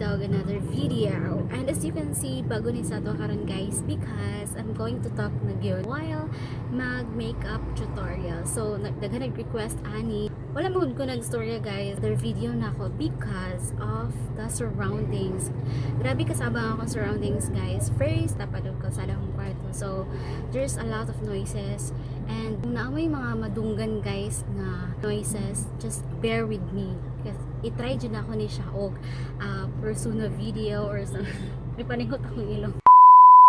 vlog, another video. And as you can see, bago ni sa to karon guys, because I'm going to talk na gyud while mag-makeup tutorial. So daghan nag-request ani, wala mo ko nag-storya guys, their video na ako because of the surroundings. Grabe kasabang ako surroundings guys. First, tapadog ko sa akong kwarto. So there's a lot of noises. And kung naamoy mga madunggan guys na noises, just bear with me. Kasi itry dyan ako ni siya og persona video or some may paningot akong ilong.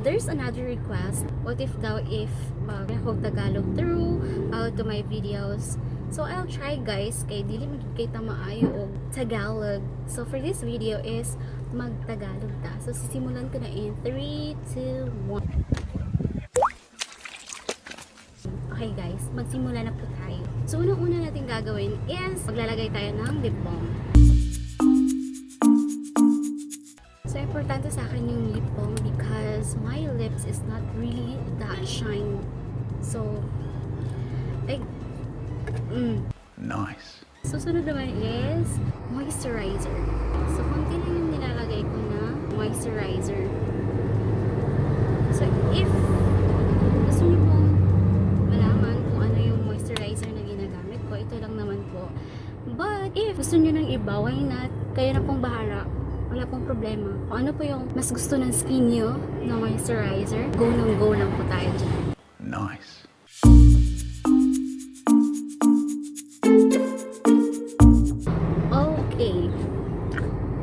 There's another request. What if daw if ako Tagalog through to my videos? So I'll try guys, kay dili magkita maayo og Tagalog. So for this video is mag-Tagalog ta. So sisimulan ko na in 3, 2, 1. Okay guys, magsimula na po tayo. So unang-una natin gagawin is maglalagay tayo ng lip balm. So importante sa akin yung lip balm because my lips is not really that shine. So nice. Susunod naman is moisturizer. So konti lang yung nilalagay ko na moisturizer. So if gusto niyo po malaman kung ano yung moisturizer na ginagamit ko, ito lang naman po. But if gusto niyo ng iba, why not? Kayo na pong bahala. Wala pong problema. Kung ano po yung mas gusto ng skin niyo na moisturizer, go lang po tayo dyan. Nice. Okay.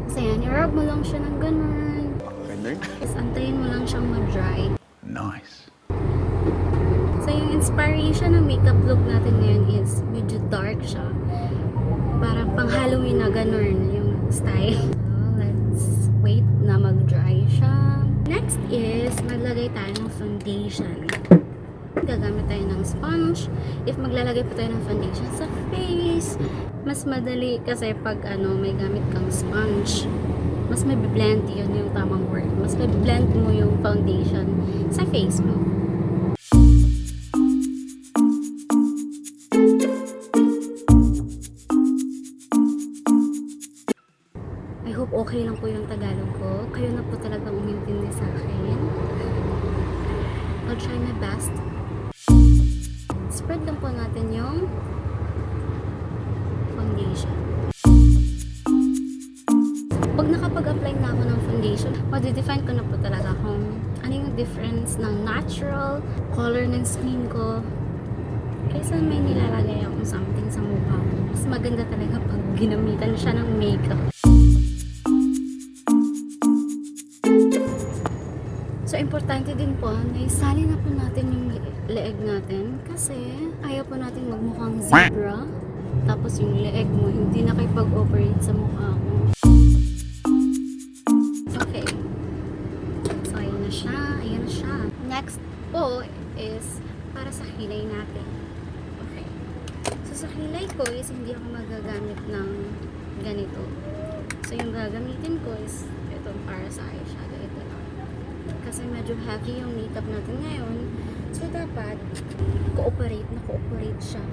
So yan, i-rub mo lang siya ng ganun. Tapos antayin mo lang siyang mag-dry. Nice. So yung inspiration ng makeup look natin ngayon is medyo dark siya. Parang pang Halloween na ganun yung style. So let's wait na mag-dry siya. Next is maglagay tayo ng foundation. Gagamit tayo ng sponge. If maglalagay po tayo ng foundation sa face, mas madali kasi pag may gamit kang sponge, mas may blend yun yung tamang word. Mas may blend mo yung foundation sa face mo. I hope okay lang po yung Tagalog ko. Kayo na po talagang umintindi sa akin. I'll try my best. Spread lang po natin yung foundation. Pag nakapag-apply na ako ng foundation, ma-define ko na po talaga kung ano yung difference ng natural color ng skin ko kaysa may nilalagay akong something sa mukha ko. Mas maganda talaga pag ginamitan siya ng makeup. So, importante din po na isali na po natin yung leeg natin kasi ayaw po natin magmukhang zebra tapos yung leeg mo hindi nakipag-operate sa mukha ko. Okay. So, ayan na siya. Ayan na siya. Next po is para sa kilay natin. Okay. So, sa kilay ko is hindi ako magagamit ng ganito. So, yung gagamitin ko is ito para sa eyeshadow. Ito lang. Kasi medyo heavy yung makeup natin ngayon. So, dapat na-cooperate siya.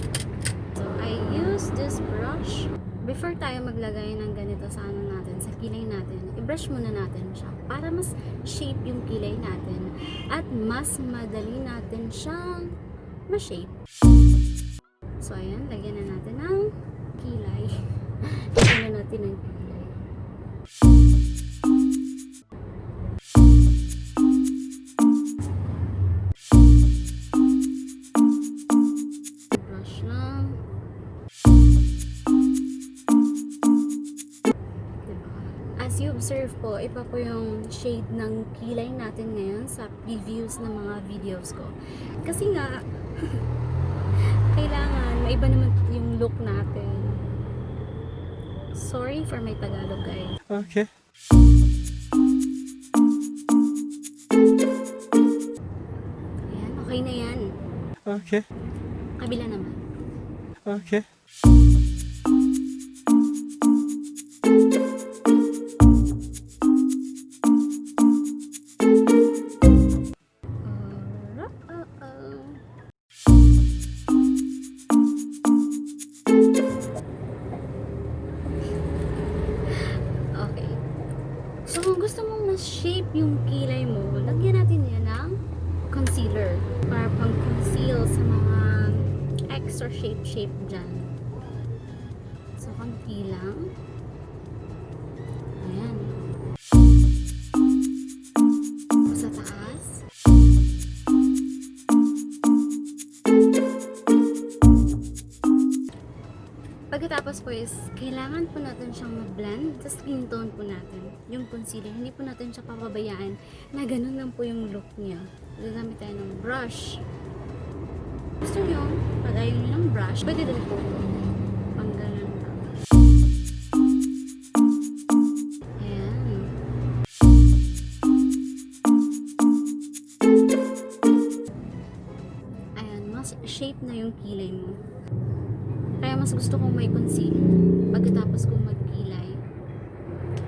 So, I use this brush. Before tayo maglagay ng ganito sa natin, sa kilay natin, i-brush muna natin siya para mas shape yung kilay natin at mas madali natin siyang ma-shape. So, ayan, lagyan na natin ng kilay. Lagyan na natin ng kilay. As you observe po, iba po yung shade ng kilay natin ngayon sa previews ng mga videos ko. Kasi nga, kailangan, maiba naman yung look natin. Sorry for my Tagalog, guys. Okay. Ayan, okay na yan. Okay. Kabila naman. Okay. So, kung gusto mong mas shape yung kilay mo, lagyan natin yan ng concealer para pang-conceal sa mga extra shape dyan. So, konti lang. Ayan. Sa taas. Pagkatapos po is, kailangan po natin siyang ma-blend sa skin tone po natin. Yung concealer, hindi po natin siya papabayaan na ganun lang po yung look niya. Gagamit tayo ng brush. Gusto nyo, pag ayaw nyo ng brush, pwede din po ito. Pang ganun lang. Ayan. Ayan, mas shape na yung kilay mo. Kaya mas gusto kong may conceal pagkatapos kong magkilay.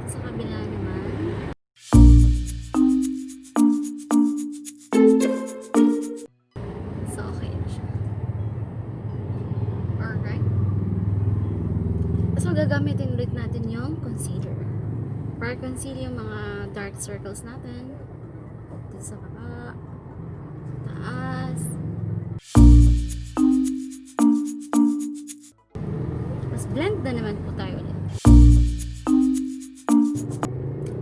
Sa kabila naman. So, okay na siya. Alright. So, gagamitin ulit natin yung concealer. Para conceal yung mga dark circles natin. Dito sa baba. Taas. Blend na naman po tayo ulit.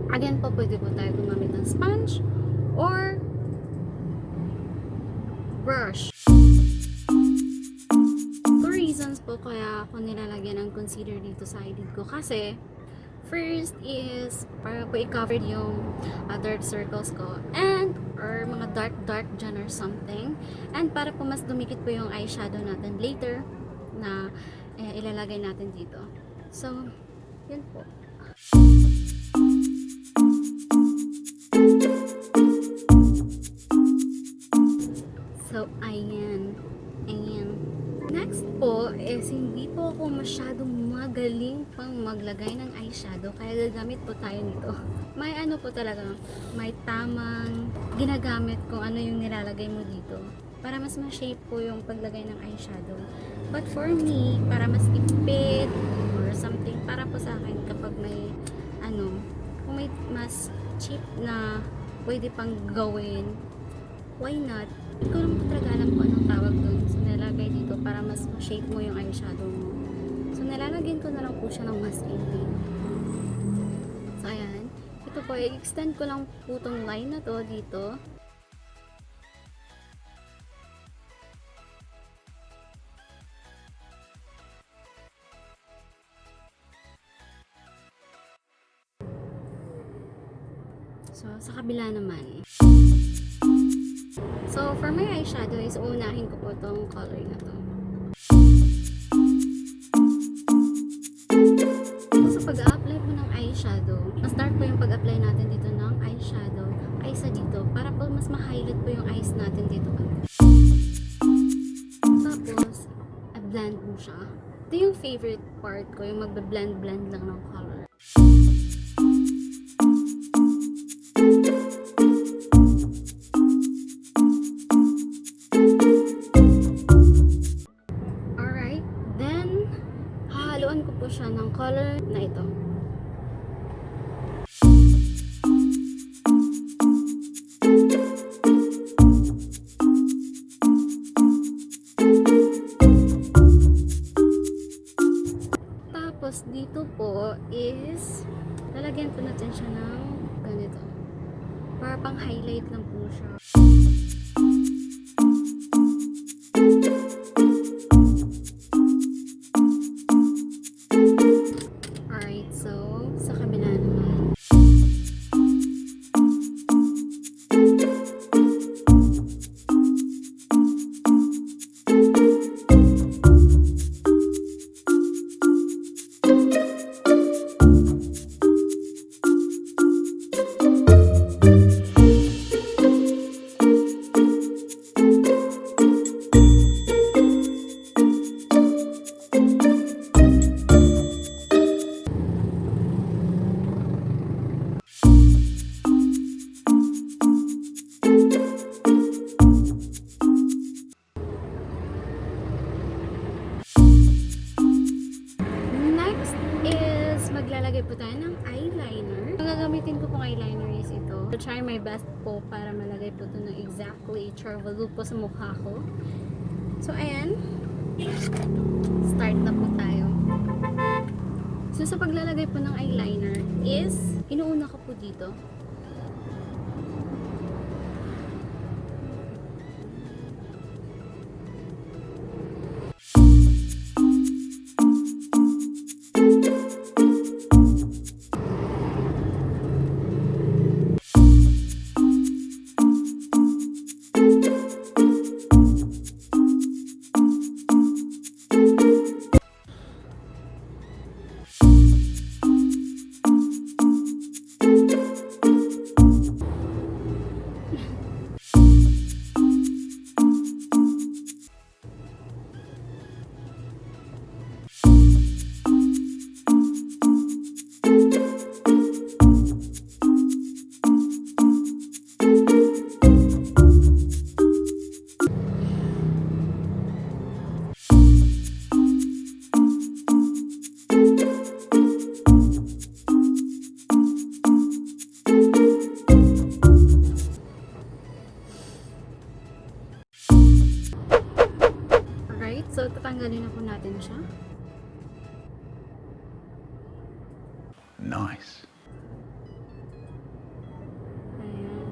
Again po, pwede po tayo gumamit ng sponge or brush. Two reasons po kaya ako nilalagyan ng concealer dito sa eyelid ko. Kasi, first is para po i-cover yung dark circles ko and or mga dark dyan or something. And para po mas dumikit po yung eyeshadow natin later na ilalagay natin dito. So, yun po. So, ayan. Next po is hindi po ako masyadong magaling pang maglagay ng eyeshadow kaya gagamit po tayo nito. May ano po talaga, may tamang ginagamit kung ano yung nilalagay mo dito para mas ma-shape po yung paglagay ng eyeshadow. But for me, para mas tipid or something, para po sa akin kapag may kung may mas cheap na pwede pang gawin, why not? Hindi ko lang po talaga alam kung anong tawag doon. So, nilalagay dito para mas ma-shape mo yung eyeshadow mo. So, nilalagyan ko na lang po siya ng masking. So, ayan. Ito po, i-extend ko lang po itong line na to dito. So, sa kabila naman. So, for my eyeshadow is uunahin ko po itong color na to. So, pag-a-apply po ng eyeshadow, na-start po yung pag-apply natin dito ng eyeshadow kaysa dito para po mas ma-highlight po yung eyes natin dito. Tapos, i-blend mo siya. Ito yung favorite part ko, yung magbe-blend lang ng color. Siya ng color na ito. Tapos dito po is lalagyan po natin siya ng ganito. Para pang highlight lang po siya. gagamitin ko pong eyeliner is ito. I'll try my best po para malagay po ito ng exactly travel po sa mukha ko. So, ayan. Start na po tayo. So, sa paglalagay po ng eyeliner is, inuuna ko po dito. So, tatanggalin na po natin siya. Nice. Ayan.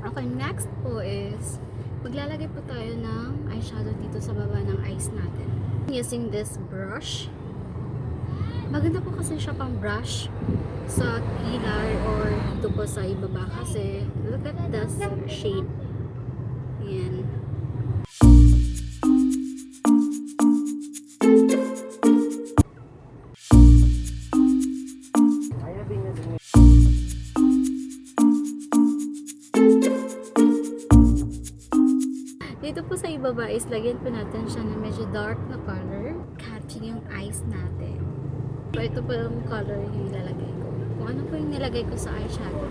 Okay, next po is maglalagay po tayo ng eyeshadow dito sa baba ng eyes natin. Using this brush. Maganda po kasi siya pang brush sa kilar or dito po sa ibaba kasi look at this shape. Ayan. Dito po sa ibaba is lagyan po natin siya na medyo dark na color, catching yung eyes natin. So ito po yung color yung ilalagay ko. Kung ano po yung nilagay ko sa eyeshadow.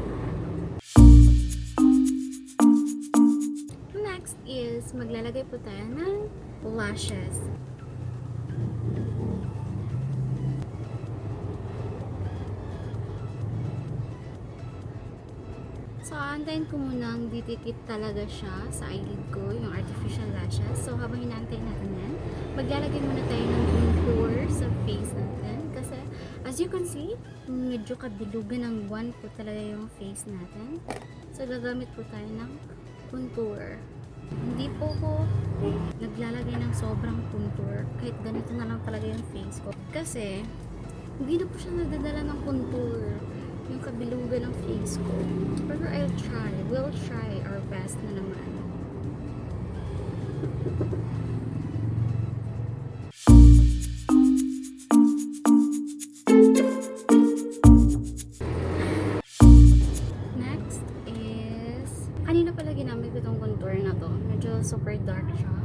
Next is maglalagay po tayo ng lashes. So, antayin ko munang didikit talaga siya sa eyelid ko, yung artificial lashes. So, habang hinantay natin yan, maglalagay muna tayo ng contour sa face natin. Kasi, as you can see, medyo kabilugan ng buwan po talaga yung face natin. So, gagamit po tayo ng contour. Hindi po ko naglalagay ng sobrang contour. Kahit ganito na lang talaga yung face ko. Kasi, hindi na po siya nagdadala ng contour. Yung kabilugan ng face ko. Pero we'll try our best na naman. Next is, kanina pala ginamit ko itong contour na to. Medyo super dark siya.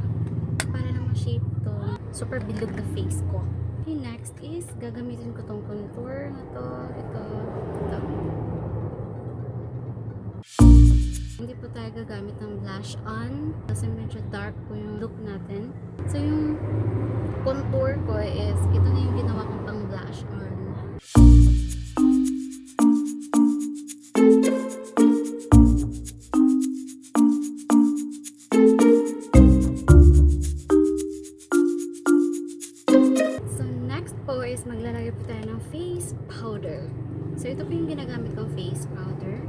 Para na ma-shape to super bilog na face ko. Okay, next is, gagamitin ko tong contour na to. Ito. Hindi po tayo gagamit ng blush on kasi medyo dark po yung look natin. So yung contour ko is ito na yung ginawa kong pang blush on. So next po is maglalagay po tayo ng face powder. So ito po yung ginagamit kong face powder.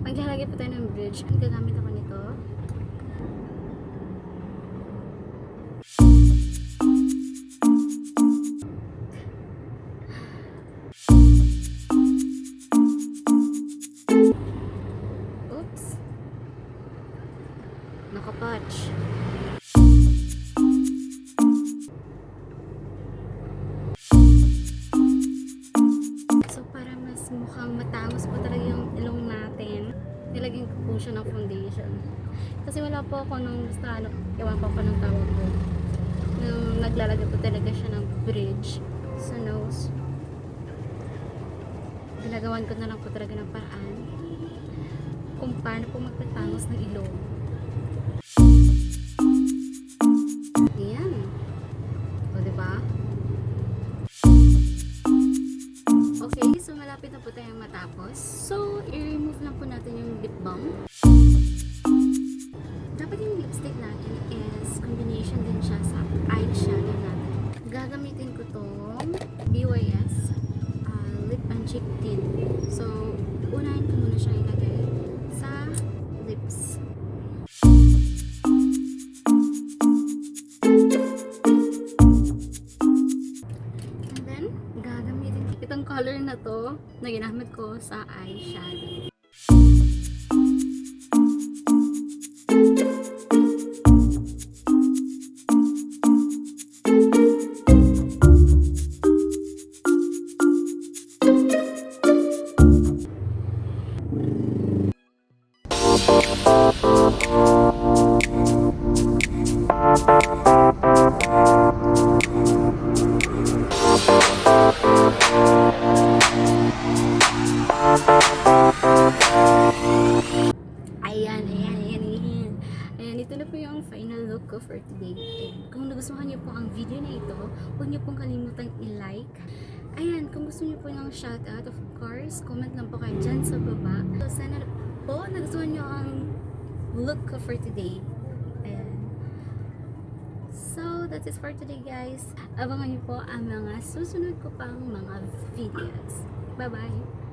Maglalagay po tayo ng bridge. Gagamit ako nito. Oops. Nakapatch. So, para mas mukhang matangos po talaga yung ilong natin. nilagyan ko po siya ng foundation. Kasi wala po ako nung basta ano, ewan ko ng tawag ko. Nung naglalagay po talaga siya ng bridge sa nose. Ginagawan ko na lang po talaga ng paraan kung paano po magtatangos ng ilong. Ayan. O, diba? Okay, so malapit na po tayong matapos. So, i-remove lang po natin yung lip balm. Dapat yung lipstick natin is combination din siya sa eyeshadow natin. Gagamitin ko tong BYS lip and cheek tint. So, unahin ko muna siya ilagay sa lips. And then, gagamitin itong color na to na ginamit ko sa eyeshadow. Ayan, ito na po yung final look ko for today. And kung nagustuhan niyo po ang video na ito, huwag niyo pong kalimutang i-like. Ayan, kung gusto niyo po ng shoutout, of course, comment lang po kayo dyan sa baba. So, sana po nagustuhan niyo ang look ko for today. Ayan. So, that is for today, guys. Abangan niyo po ang mga susunod ko pang mga videos. Bye-bye!